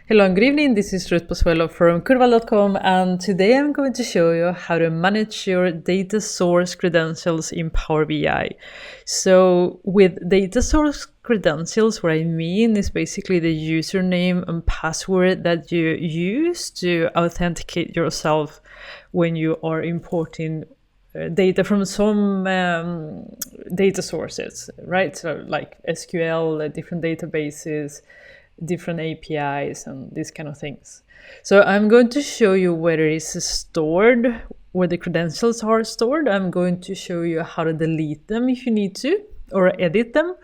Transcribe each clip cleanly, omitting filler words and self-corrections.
Hello and good evening, this is Ruth Pozuelo from Curbal.com, and today I'm going to show you how to manage your data source credentials in Power BI. So with data source credentials, what I mean is basically the username and password that you use to authenticate yourself when you are importing data from some data sources, right? So like SQL, different databases, different APIs and these kind of things. So I'm going to show you where it is stored, where the credentials are stored. I'm going to show you how to delete them if you need to, or edit them.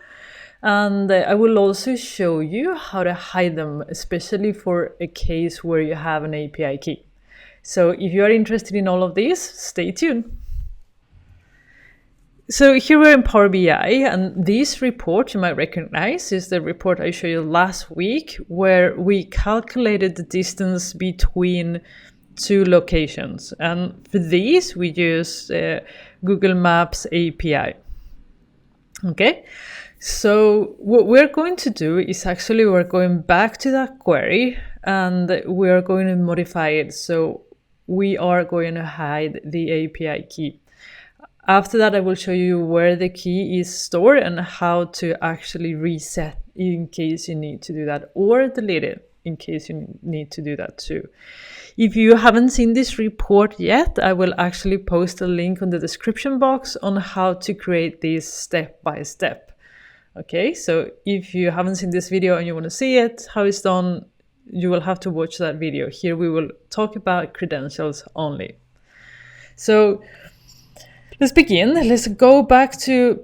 And I will also show you how to hide them, especially for a case where you have an API key. So if you are interested in all of this, stay tuned. So here we're in Power BI, and this report you might recognize is the report I showed you last week, where we calculated the distance between two locations. And for this, we use Google Maps API. Okay, so what we're going to do is actually we're going back to that query and we're going to modify it. So we are going to hide the API key. After that, I will show you where the key is stored and how to actually reset in case you need to do that, or delete it in case you need to do that too. If you haven't seen this report yet, I will actually post a link on the description box on how to create this step by step. Okay, so if you haven't seen this video and you want to see it, how it's done, you will have to watch that video. Here we will talk about credentials only. So let's begin. Let's go back to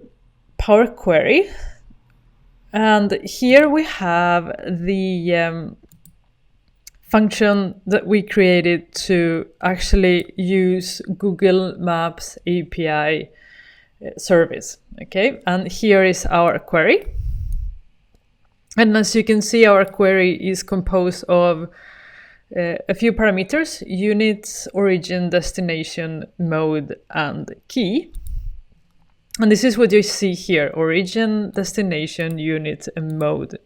Power Query. And here we have the function that we created to actually use Google Maps API service. Okay, and here is our query. And as you can see, our query is composed of a few parameters: units, origin, destination, mode, and key. And this is what you see here: origin, destination, unit, and mode.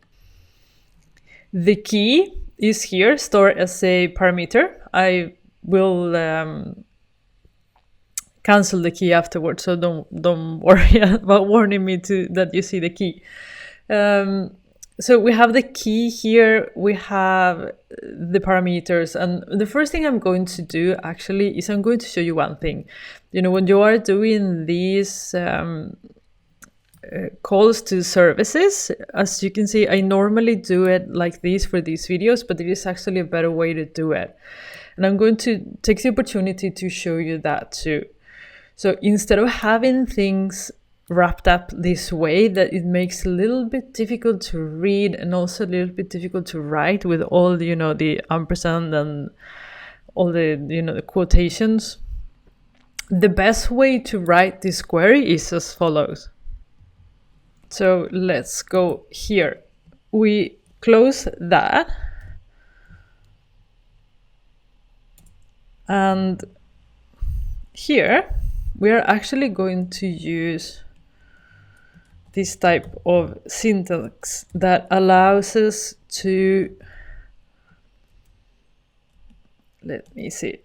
The key is here stored as a parameter. I will cancel the key afterwards, so don't worry about warning me that you see the key. So we have the key here, we have the parameters, and the first thing I'm going to do actually is I'm going to show you one thing. You know, when you are doing these calls to services, as you can see, I normally do it like this for these videos, but there is actually a better way to do it. And I'm going to take the opportunity to show you that too. So instead of having things wrapped up this way that it makes a little bit difficult to read and also a little bit difficult to write with all the ampersand and all the quotations, the best way to write this query is as follows. So let's go here. We close that, and here we are actually going to use this type of syntax that allows us to,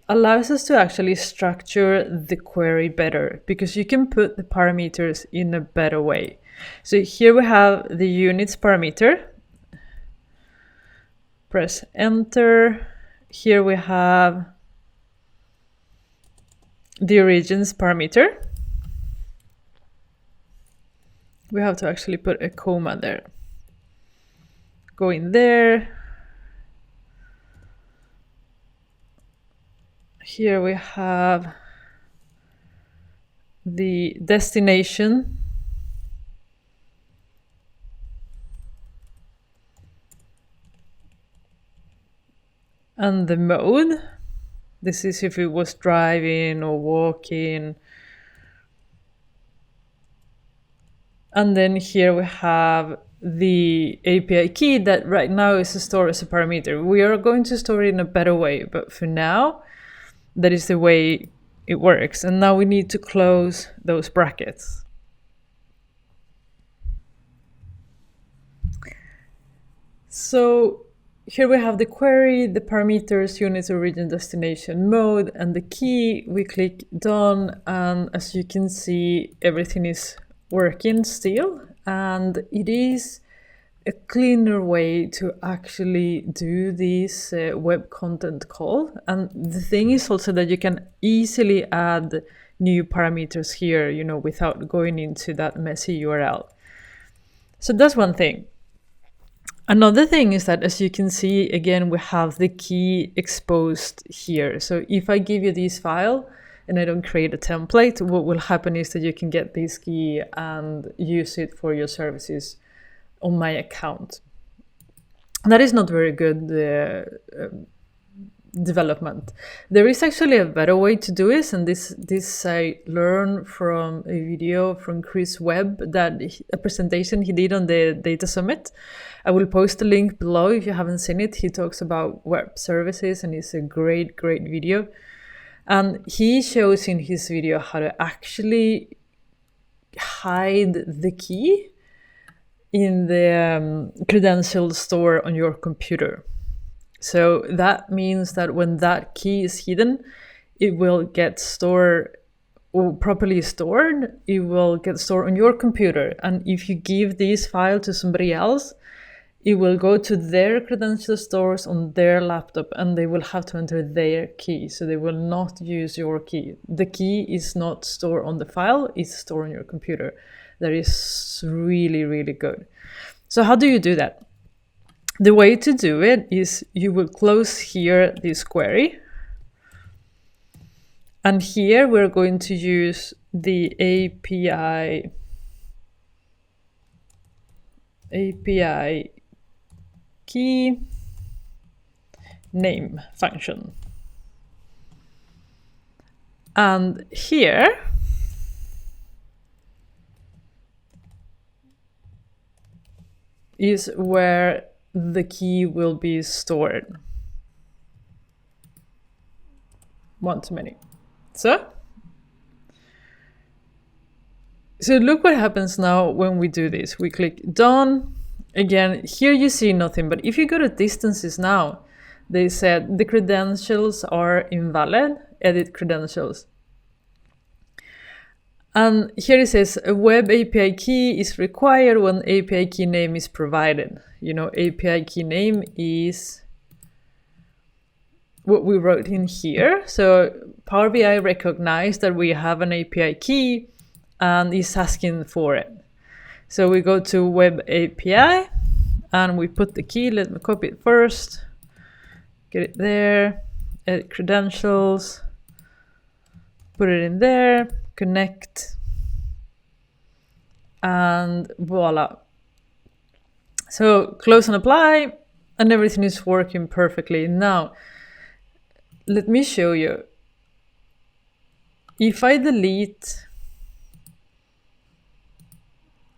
allows us to actually structure the query better, because you can put the parameters in a better way. So here we have the units parameter. Press enter. Here we have the origins parameter. We have to actually put a comma there. Go in there. Here we have the destination. And the mode. This is if it was driving or walking. And then here we have the API key that right now is stored as a parameter. We are going to store it in a better way, but for now, that is the way it works. And now we need to close those brackets. So here we have the query, the parameters, units, origin, destination, mode, and the key. We click done, and as you can see, everything is working still, and it is a cleaner way to actually do this web content call. And the thing is also that you can easily add new parameters here, without going into that messy URL. So that's one thing. Another thing is that, as you can see, again, we have the key exposed here. So if I give you this file and I don't create a template, what will happen is that you can get this key and use it for your services on my account. That is not very good development. There is actually a better way to do this, and this I learned from a video from Chris Webb, a presentation he did on the Data Summit. I will post a link below if you haven't seen it. He talks about web services, and it's a great video. And he shows in his video how to actually hide the key in the credential store on your computer. So that means that when that key is hidden, it will get stored, or properly stored, it will get stored on your computer. And if you give this file to somebody else, it will go to their credential stores on their laptop, and they will have to enter their key. So they will not use your key. The key is not stored on the file, it's stored on your computer. That is really good. So how do you do that? The way to do it is you will close here this query. And here we're going to use the API key name function. And here is where the key will be stored. One too many. So look what happens now when we do this. We click done. Again, here you see nothing, but if you go to distances now, they said the credentials are invalid, edit credentials. And here it says a web API key is required when API key name is provided. API key name is what we wrote in here. So Power BI recognized that we have an API key and is asking for it. So we go to web API and we put the key. Let me copy it first. Get it there. Edit credentials. Put it in there. Connect. And voila. So close and apply, and everything is working perfectly. Now, let me show you. If I delete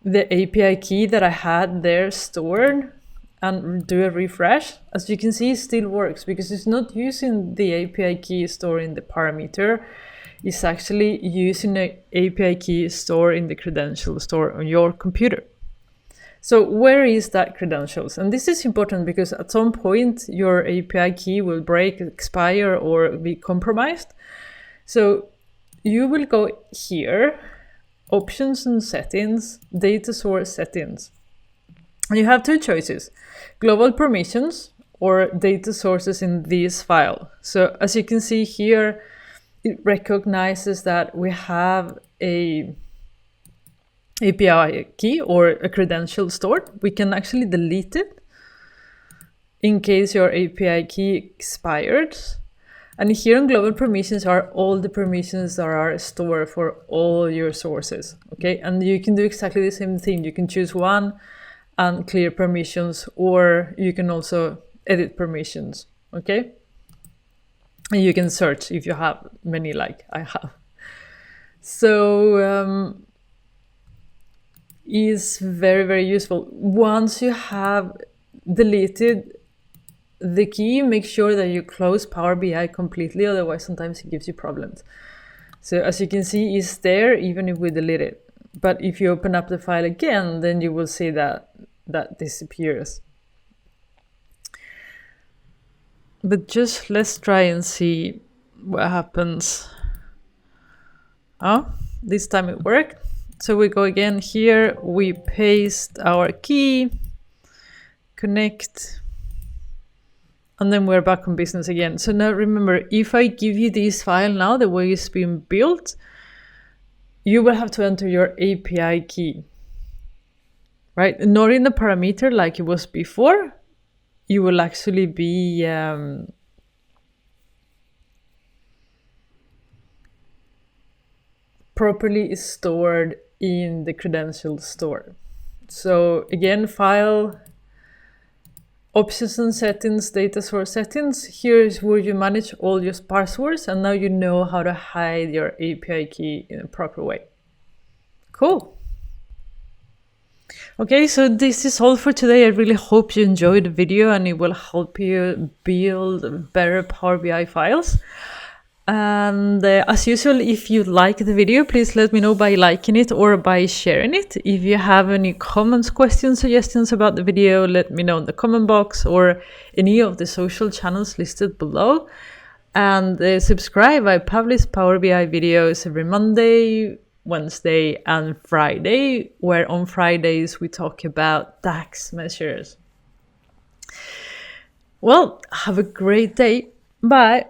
the API key that I had there stored and do a refresh, as you can see, it still works because it's not using the API key stored in the parameter. It's actually using an API key stored in the credential store on your computer. So where is that credentials? And this is important because at some point your API key will break, expire, or be compromised. So you will go here, options and settings, data source settings. And you have two choices, global permissions or data sources in this file. So as you can see here, it recognizes that we have a API key or a credential stored. We can actually delete it in case your API key expired. And here in global permissions are all the permissions that are stored for all your sources. Okay, and you can do exactly the same thing. You can choose one and clear permissions, or you can also edit permissions. Okay, and you can search if you have many, like I have. So is very useful. Once you have deleted the key, make sure that you close Power BI completely, otherwise sometimes it gives you problems. So as you can see, it's there even if we delete it. But if you open up the file again, then you will see that that disappears. But just let's try and see what happens. Oh, this time it worked. So we go again here, we paste our key, connect, and then we're back on business again. So now remember, if I give you this file now, the way it's been built, you will have to enter your API key, right? Not in the parameter like it was before. You will actually be properly stored in the credential store. So again, file, options and settings, data source settings. Here is where you manage all your passwords, and now you know how to hide your API key in a proper way. Cool. Okay, so this is all for today. I really hope you enjoyed the video and it will help you build better Power BI files. And as usual, if you like the video, please let me know by liking it or by sharing it. If you have any comments, questions, suggestions about the video, let me know in the comment box or any of the social channels listed below. And subscribe. I publish Power BI videos every Monday, Wednesday, and Friday, where on Fridays we talk about DAX measures. Well, have a great day. Bye.